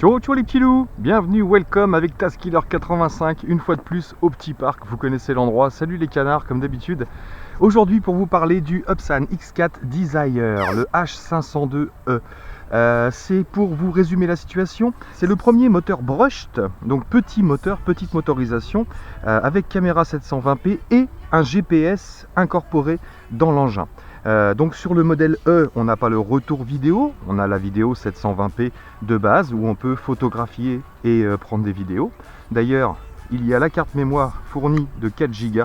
Ciao ciao les petits loups, bienvenue, welcome avec Taskiller 85, une fois de plus au petit parc, vous connaissez l'endroit. Salut les canards comme d'habitude. Aujourd'hui pour vous parler du Upsan X4 Desire, le H502E. C'est pour vous résumer la situation, c'est le premier moteur brushed, donc petit moteur, petite motorisation, avec caméra 720p et un GPS incorporé dans l'engin. Donc sur le modèle E, on n'a pas le retour vidéo, on a la vidéo 720p de base où on peut photographier et prendre des vidéos. D'ailleurs, il y a la carte mémoire fournie de 4 Go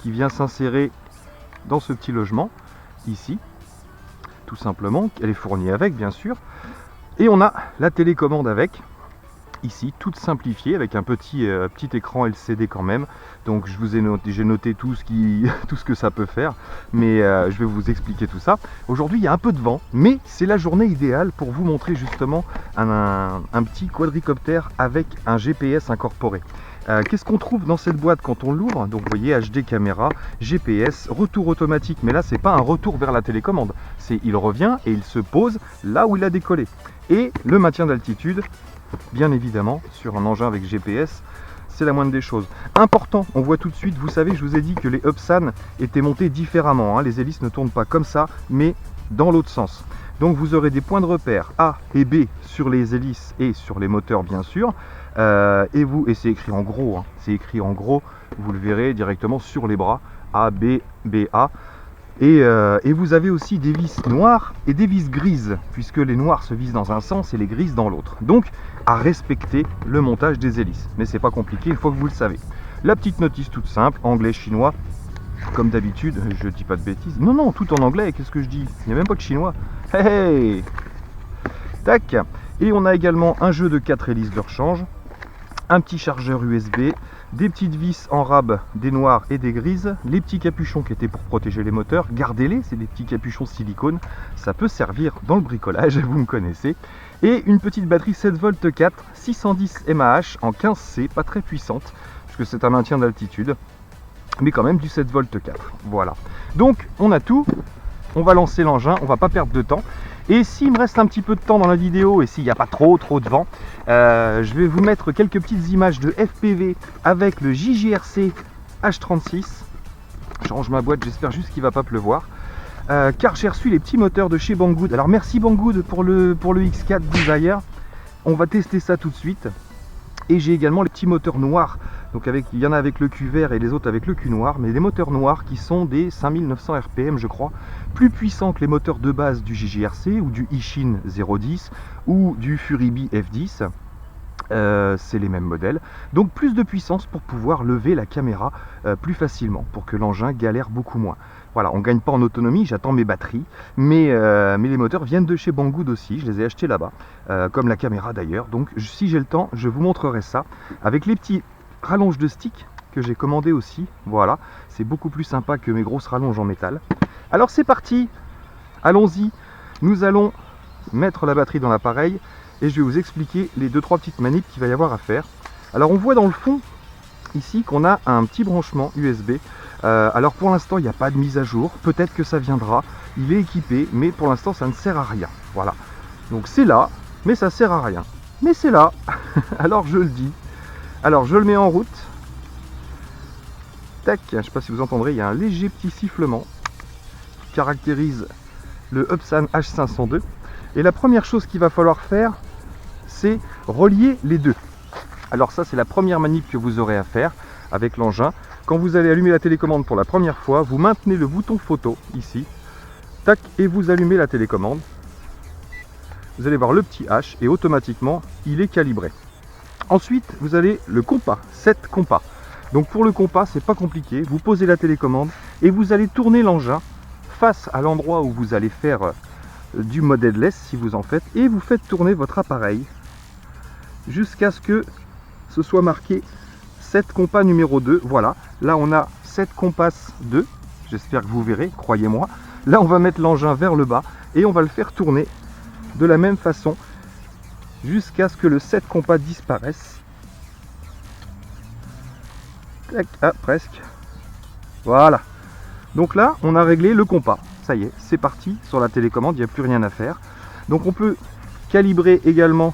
qui vient s'insérer dans ce petit logement, ici, tout simplement. Elle est fournie avec, bien sûr. Et on a la télécommande avec, ici, toute simplifiée, avec un petit écran LCD quand même. Donc je vous ai noté, j'ai noté tout ce que ça peut faire, mais je vais vous expliquer tout ça. Aujourd'hui il y a un peu de vent, mais c'est la journée idéale pour vous montrer justement un petit quadricoptère avec un GPS incorporé. Qu'est-ce qu'on trouve dans cette boîte quand on l'ouvre? Donc vous voyez, HD caméra, GPS, retour automatique, mais là c'est pas un retour vers la télécommande, c'est il revient et il se pose là où il a décollé. Et le maintien d'altitude, bien évidemment, sur un engin avec GPS, c'est la moindre des choses. Important, on voit tout de suite, vous savez, je vous ai dit que les Upsan étaient montés différemment, hein. Les hélices ne tournent pas comme ça, mais dans l'autre sens. Donc vous aurez des points de repère A et B sur les hélices et sur les moteurs, bien sûr. Et c'est écrit en gros, hein. C'est écrit en gros, vous le verrez directement sur les bras, A, B, B, A. Et vous avez aussi des vis noires et des vis grises, puisque les noirs se visent dans un sens et les grises dans l'autre. Donc, à respecter le montage des hélices. Mais c'est pas compliqué, il faut que vous le savez. La petite notice toute simple, anglais, chinois, comme d'habitude, je dis pas de bêtises. Non, non, tout en anglais, qu'est-ce que je dis? Il n'y a même pas de chinois. Hey, hey. Tac. Et on a également un jeu de 4 hélices de rechange, un petit chargeur USB, des petites vis en rab, des noires et des grises, les petits capuchons qui étaient pour protéger les moteurs, gardez-les, c'est des petits capuchons silicone, ça peut servir dans le bricolage, vous me connaissez. Et une petite batterie 7V4, 610 mAh en 15C, pas très puissante, puisque c'est un maintien d'altitude, mais quand même du 7V4, voilà. Donc on a tout, on va lancer l'engin, on va pas perdre de temps. Et s'il me reste un petit peu de temps dans la vidéo et s'il n'y a pas trop de vent, je vais vous mettre quelques petites images de FPV avec le JGRC H36. Je range ma boîte, j'espère juste qu'il ne va pas pleuvoir. Car j'ai reçu les petits moteurs de chez Banggood. Alors merci Banggood pour le X4 Desire. On va tester ça tout de suite. Et j'ai également les petits moteurs noirs. Donc il y en a avec le cul vert et les autres avec le cul noir, mais des moteurs noirs qui sont des 5900 RPM je crois, plus puissants que les moteurs de base du JGRC ou du Ishin 010 ou du Furibi F10. C'est les mêmes modèles, donc plus de puissance pour pouvoir lever la caméra plus facilement, pour que l'engin galère beaucoup moins. Voilà, on ne gagne pas en autonomie, j'attends mes batteries, mais les moteurs viennent de chez Banggood aussi, je les ai achetés là-bas, comme la caméra d'ailleurs. Donc si j'ai le temps, je vous montrerai ça, avec les petits rallonges de stick que j'ai commandé aussi. Voilà, c'est beaucoup plus sympa que mes grosses rallonges en métal. Alors c'est parti, allons-y, nous allons mettre la batterie dans l'appareil et je vais vous expliquer les 2-3 petites manips qu'il va y avoir à faire. Alors on voit dans le fond ici qu'on a un petit branchement USB. Alors pour l'instant il n'y a pas de mise à jour, peut-être que ça viendra, il est équipé, mais pour l'instant ça ne sert à rien. Voilà, donc c'est là, mais ça sert à rien, mais c'est là. Alors je le dis. Alors je le mets en route. Tac, je ne sais pas si vous entendrez, il y a un léger petit sifflement qui caractérise le Upsan H502. Et la première chose qu'il va falloir faire, c'est relier les deux. Alors ça c'est la première manip que vous aurez à faire avec l'engin. Quand vous allez allumer la télécommande pour la première fois, vous maintenez le bouton photo ici, tac, et vous allumez la télécommande. Vous allez voir le petit H et automatiquement il est calibré. Ensuite, vous avez le compas, 7 compas. Donc pour le compas, c'est pas compliqué. Vous posez la télécommande et vous allez tourner l'engin face à l'endroit où vous allez faire du mode headless si vous en faites. Et vous faites tourner votre appareil jusqu'à ce que ce soit marqué 7 compas numéro 2. Voilà, là on a 7 compas 2. J'espère que vous verrez, croyez-moi. Là on va mettre l'engin vers le bas et on va le faire tourner de la même façon jusqu'à ce que le 7 compas disparaisse. Tac, ah, presque. Voilà. Donc là, on a réglé le compas. Ça y est, c'est parti sur la télécommande, il n'y a plus rien à faire. Donc on peut calibrer également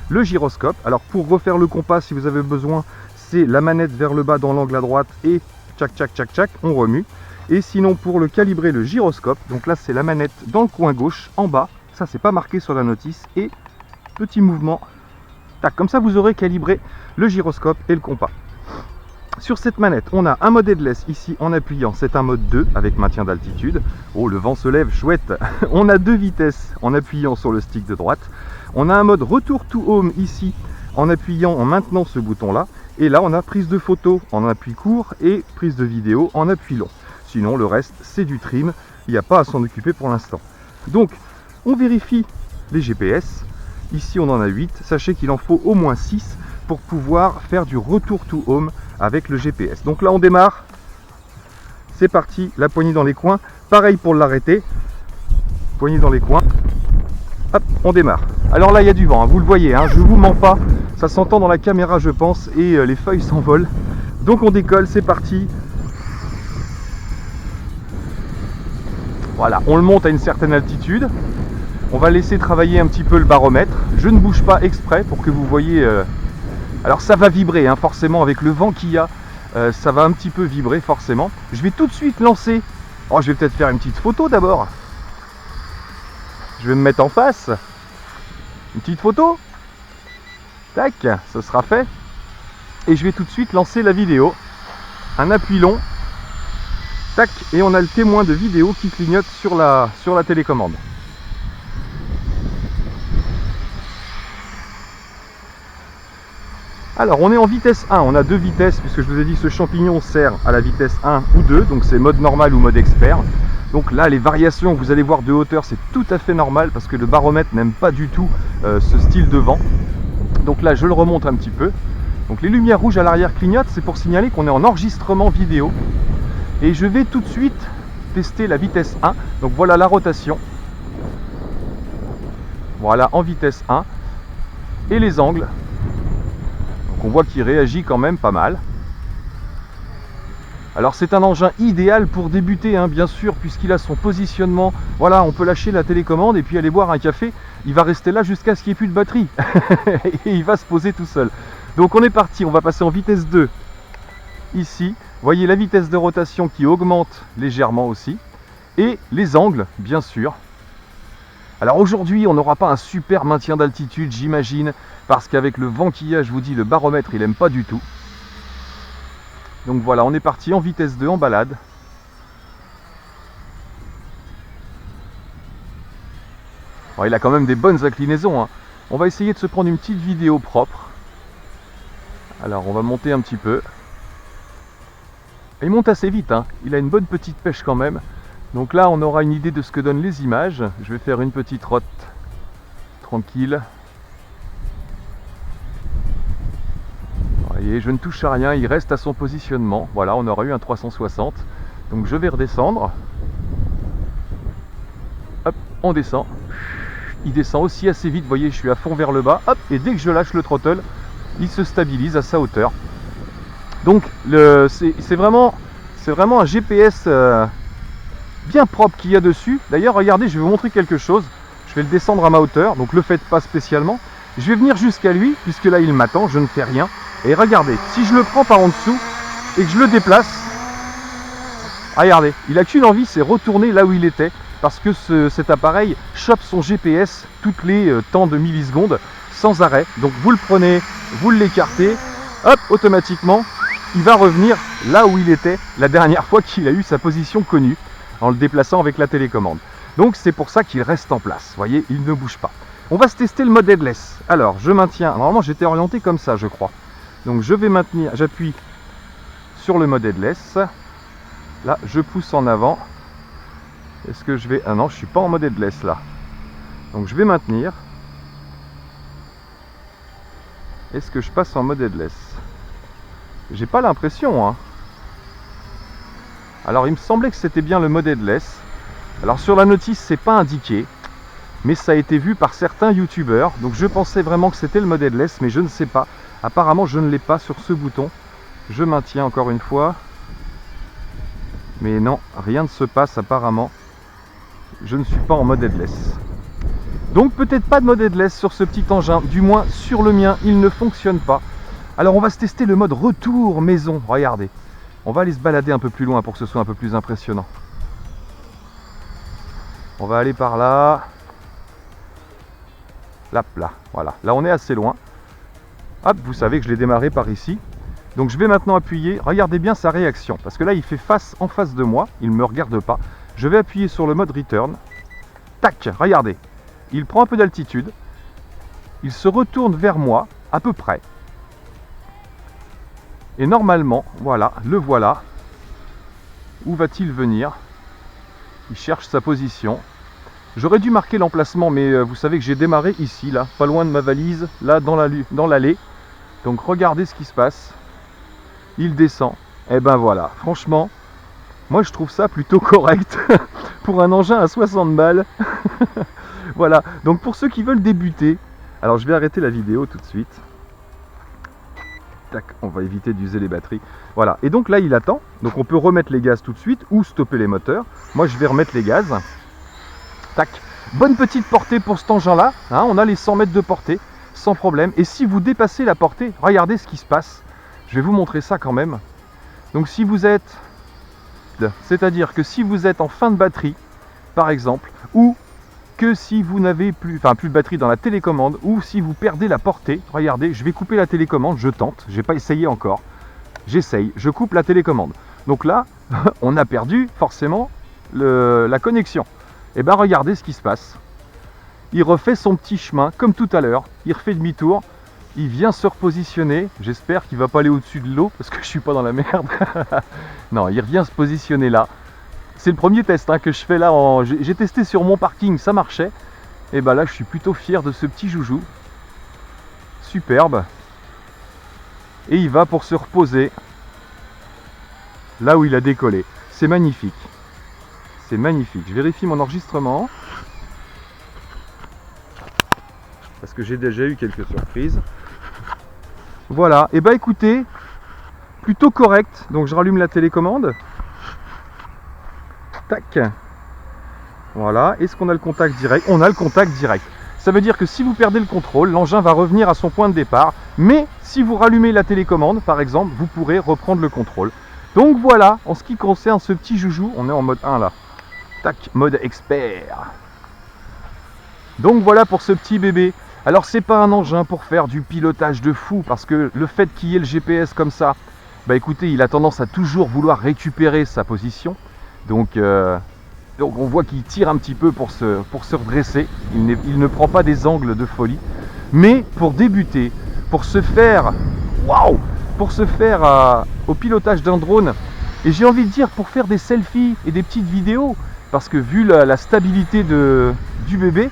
le gyroscope. Alors pour refaire le compas, si vous avez besoin, c'est la manette vers le bas dans l'angle à droite et tchac tchac tchac tchac, on remue. Et sinon pour le calibrer le gyroscope, donc là c'est la manette dans le coin gauche en bas, ça c'est pas marqué sur la notice, et petit mouvement, tac, comme ça vous aurez calibré le gyroscope et le compas. Sur cette manette, on a un mode headless ici en appuyant, c'est un mode 2 avec maintien d'altitude. Oh, le vent se lève, chouette. On a 2 vitesses en appuyant sur le stick de droite. On a un mode retour to home ici en appuyant, en maintenant ce bouton là. Et là, on a prise de photo en appui court et prise de vidéo en appui long. Sinon, le reste, c'est du trim. Il n'y a pas à s'en occuper pour l'instant. Donc, on vérifie les GPS. Ici, on en a 8. Sachez qu'il en faut au moins 6 pour pouvoir faire du retour to home avec le GPS. Donc là on démarre, c'est parti, la poignée dans les coins, pareil pour l'arrêter, poignée dans les coins, hop, on démarre. Alors là il y a du vent, hein, vous le voyez, hein, je vous mens pas, ça s'entend dans la caméra je pense, et les feuilles s'envolent. Donc on décolle, c'est parti. Voilà, on le monte à une certaine altitude, on va laisser travailler un petit peu le baromètre, je ne bouge pas exprès pour que vous voyez... Alors ça va vibrer, hein, forcément, avec le vent qu'il y a, ça va un petit peu vibrer forcément. Je vais tout de suite lancer. Oh, je vais peut-être faire une petite photo d'abord. Je vais me mettre en face. Une petite photo. Tac, ce sera fait. Et je vais tout de suite lancer la vidéo. Un appui long. Tac, et on a le témoin de vidéo qui clignote sur la télécommande. Alors on est en vitesse 1, on a 2 vitesses puisque je vous ai dit ce champignon sert à la vitesse 1 ou 2, donc c'est mode normal ou mode expert. Donc là les variations que vous allez voir de hauteur c'est tout à fait normal parce que le baromètre n'aime pas du tout ce style de vent. Donc là je le remonte un petit peu. Donc les lumières rouges à l'arrière clignotent, c'est pour signaler qu'on est en enregistrement vidéo. Et je vais tout de suite tester la vitesse 1, donc voilà la rotation. Voilà en vitesse 1 et les angles. On voit qu'il réagit quand même pas mal. Alors c'est un engin idéal pour débuter, hein, bien sûr, puisqu'il a son positionnement. Voilà, on peut lâcher la télécommande et puis aller boire un café. Il va rester là jusqu'à ce qu'il n'y ait plus de batterie. Et il va se poser tout seul. Donc on est parti, on va passer en vitesse 2. Ici, voyez la vitesse de rotation qui augmente légèrement aussi. Et les angles, bien sûr. Alors aujourd'hui, on n'aura pas un super maintien d'altitude, j'imagine, parce qu'avec le vent qu'il y a, je vous dis, le baromètre, il n'aime pas du tout. Donc voilà, on est parti en vitesse 2, en balade. Bon, il a quand même des bonnes inclinaisons, hein. On va essayer de se prendre une petite vidéo propre. Alors, on va monter un petit peu. Et il monte assez vite, hein. Il a une bonne petite pêche quand même. Donc là, on aura une idée de ce que donnent les images. Je vais faire une petite route tranquille. Vous voyez, je ne touche à rien, il reste à son positionnement. Voilà, on aura eu un 360. Donc je vais redescendre. Hop, on descend. Il descend aussi assez vite, vous voyez, je suis à fond vers le bas. Hop, et dès que je lâche le throttle, il se stabilise à sa hauteur. Donc c'est vraiment un GPS... bien propre qu'il y a dessus. D'ailleurs regardez, je vais vous montrer quelque chose. Je vais le descendre à ma hauteur, donc le faites pas spécialement. Je vais venir jusqu'à lui puisque là il m'attend, je ne fais rien. Et regardez, si je le prends par en dessous et que je le déplace, regardez, il a qu'une envie, c'est retourner là où il était, parce que cet appareil chope son GPS toutes les temps de millisecondes sans arrêt. Donc vous le prenez, vous l'écartez, hop, automatiquement il va revenir là où il était la dernière fois qu'il a eu sa position connue, en le déplaçant avec la télécommande. Donc c'est pour ça qu'il reste en place, vous voyez, il ne bouge pas. On va se tester le mode headless. Alors je maintiens, normalement j'étais orienté comme ça je crois. Donc je vais maintenir, j'appuie sur le mode headless. Là je pousse en avant. Est-ce que je vais... Ah non, je suis pas en mode headless là. Donc je vais maintenir. Est-ce que je passe en mode headless? J'ai pas l'impression, hein. Alors il me semblait que c'était bien le mode headless. Alors sur la notice c'est pas indiqué, mais ça a été vu par certains youtubeurs. Donc je pensais vraiment que c'était le mode headless, mais je ne sais pas. Apparemment je ne l'ai pas sur ce bouton. Je maintiens encore une fois. Mais non, rien ne se passe apparemment. Je ne suis pas en mode headless. Donc peut-être pas de mode headless sur ce petit engin, du moins sur le mien il ne fonctionne pas. Alors on va se tester le mode retour maison, regardez. On va aller se balader un peu plus loin pour que ce soit un peu plus impressionnant. On va aller par là. Là, voilà. Là on est assez loin. Hop, vous savez que je l'ai démarré par ici. Donc je vais maintenant appuyer, regardez bien sa réaction. Parce que là il fait en face de moi, il ne me regarde pas. Je vais appuyer sur le mode return. Tac, regardez. Il prend un peu d'altitude. Il se retourne vers moi, à peu près. Et normalement, voilà, le voilà. Où va-t-il venir? Il cherche sa position. J'aurais dû marquer l'emplacement, mais vous savez que j'ai démarré ici, là, pas loin de ma valise, là, dans l'allée. Donc regardez ce qui se passe. Il descend. Et ben voilà, franchement, moi je trouve ça plutôt correct pour un engin à 60 balles. Voilà, donc pour ceux qui veulent débuter, alors je vais arrêter la vidéo tout de suite. Tac, on va éviter d'user les batteries. Voilà, et donc là il attend, donc on peut remettre les gaz tout de suite ou stopper les moteurs. Moi je vais remettre les gaz. Tac, bonne petite portée pour cet engin-là, hein, on a les 100 mètres de portée, sans problème. Et si vous dépassez la portée, regardez ce qui se passe. Je vais vous montrer ça quand même. Donc si vous êtes, c'est-à-dire que si vous êtes en fin de batterie, par exemple, ou que si vous n'avez plus de batterie dans la télécommande, ou si vous perdez la portée, regardez, je vais couper la télécommande, je tente, j'ai pas essayé encore, j'essaye, je coupe la télécommande. Donc là, on a perdu forcément la connexion. Et bien regardez ce qui se passe. Il refait son petit chemin, comme tout à l'heure, il refait demi-tour, il vient se repositionner, j'espère qu'il ne va pas aller au-dessus de l'eau, parce que je suis pas dans la merde. Non, il revient se positionner là. C'est le premier test que je fais là, j'ai testé sur mon parking, ça marchait. Et ben là je suis plutôt fier de ce petit joujou. Superbe. Et il va pour se reposer là où il a décollé. C'est magnifique. C'est magnifique. Je vérifie mon enregistrement. Parce que j'ai déjà eu quelques surprises. Voilà, et bah écoutez, plutôt correct. Donc je rallume la télécommande. Tac. Voilà, est-ce qu'on a le contact direct? On a le contact direct. Ça veut dire que si vous perdez le contrôle, l'engin va revenir à son point de départ. Mais si vous rallumez la télécommande, par exemple, vous pourrez reprendre le contrôle. Donc voilà, en ce qui concerne ce petit joujou, on est en mode 1 là. Tac, mode expert. Donc voilà pour ce petit bébé. Alors c'est pas un engin pour faire du pilotage de fou, parce que le fait qu'il y ait le GPS comme ça, bah écoutez, il a tendance à toujours vouloir récupérer sa position. Donc on voit qu'il tire un petit peu pour se redresser. Il ne prend pas des angles de folie. Mais pour débuter, pour se faire, waouh, pour se faire au pilotage d'un drone, et j'ai envie de dire pour faire des selfies et des petites vidéos, parce que vu la stabilité du bébé,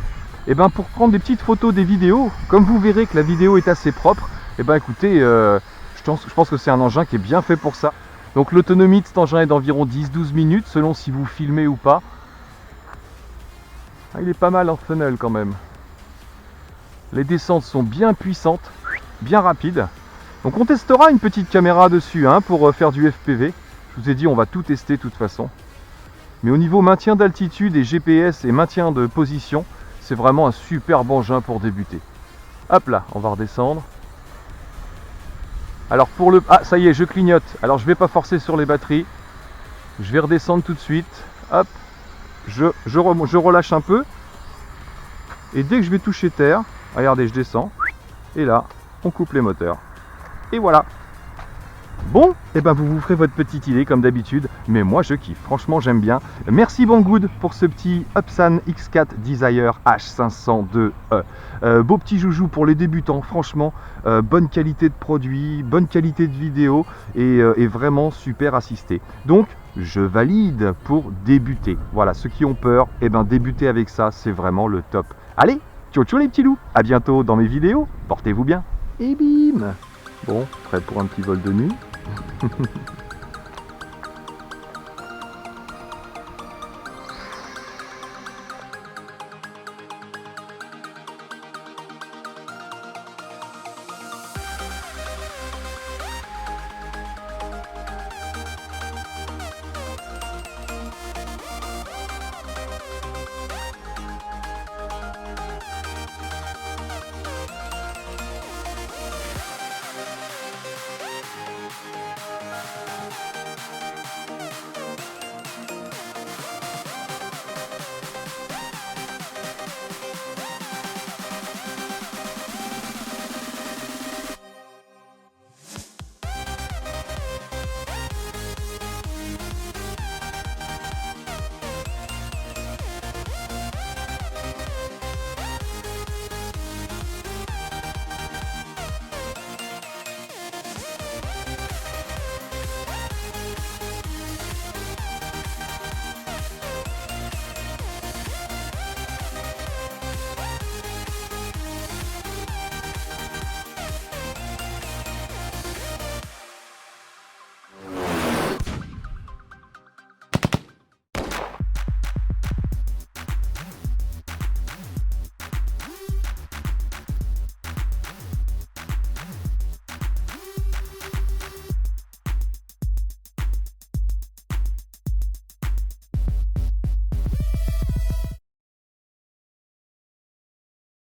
et ben pour prendre des petites photos, des vidéos, comme vous verrez que la vidéo est assez propre, et ben écoutez, je pense que c'est un engin qui est bien fait pour ça. Donc l'autonomie de cet engin est d'environ 10-12 minutes, selon si vous filmez ou pas. Ah, il est pas mal en funnel quand même. Les descentes sont bien puissantes, bien rapides. Donc on testera une petite caméra dessus pour faire du FPV. Je vous ai dit, on va tout tester de toute façon. Mais au niveau maintien d'altitude et GPS et maintien de position, c'est vraiment un superbe engin pour débuter. Hop là, on va redescendre. Alors pour le... Ah, ça y est, je clignote. Alors je vais pas forcer sur les batteries. Je vais redescendre tout de suite. Hop. Je relâche un peu. Et dès que je vais toucher terre, regardez, je descends. Et là, on coupe les moteurs. Et voilà. Bon, et ben vous vous ferez votre petite idée comme d'habitude. Mais moi je kiffe, franchement j'aime bien. Merci Banggood pour ce petit Upsan X4 Desire H502E. Beau petit joujou pour les débutants, franchement. Bonne qualité de produit, bonne qualité de vidéo et vraiment super assisté. Donc je valide pour débuter. Voilà, ceux qui ont peur, et ben débuter avec ça, c'est vraiment le top. Allez, ciao ciao les petits loups, à bientôt dans mes vidéos, portez-vous bien. Et bim. Bon, prêt pour un petit vol de nuit.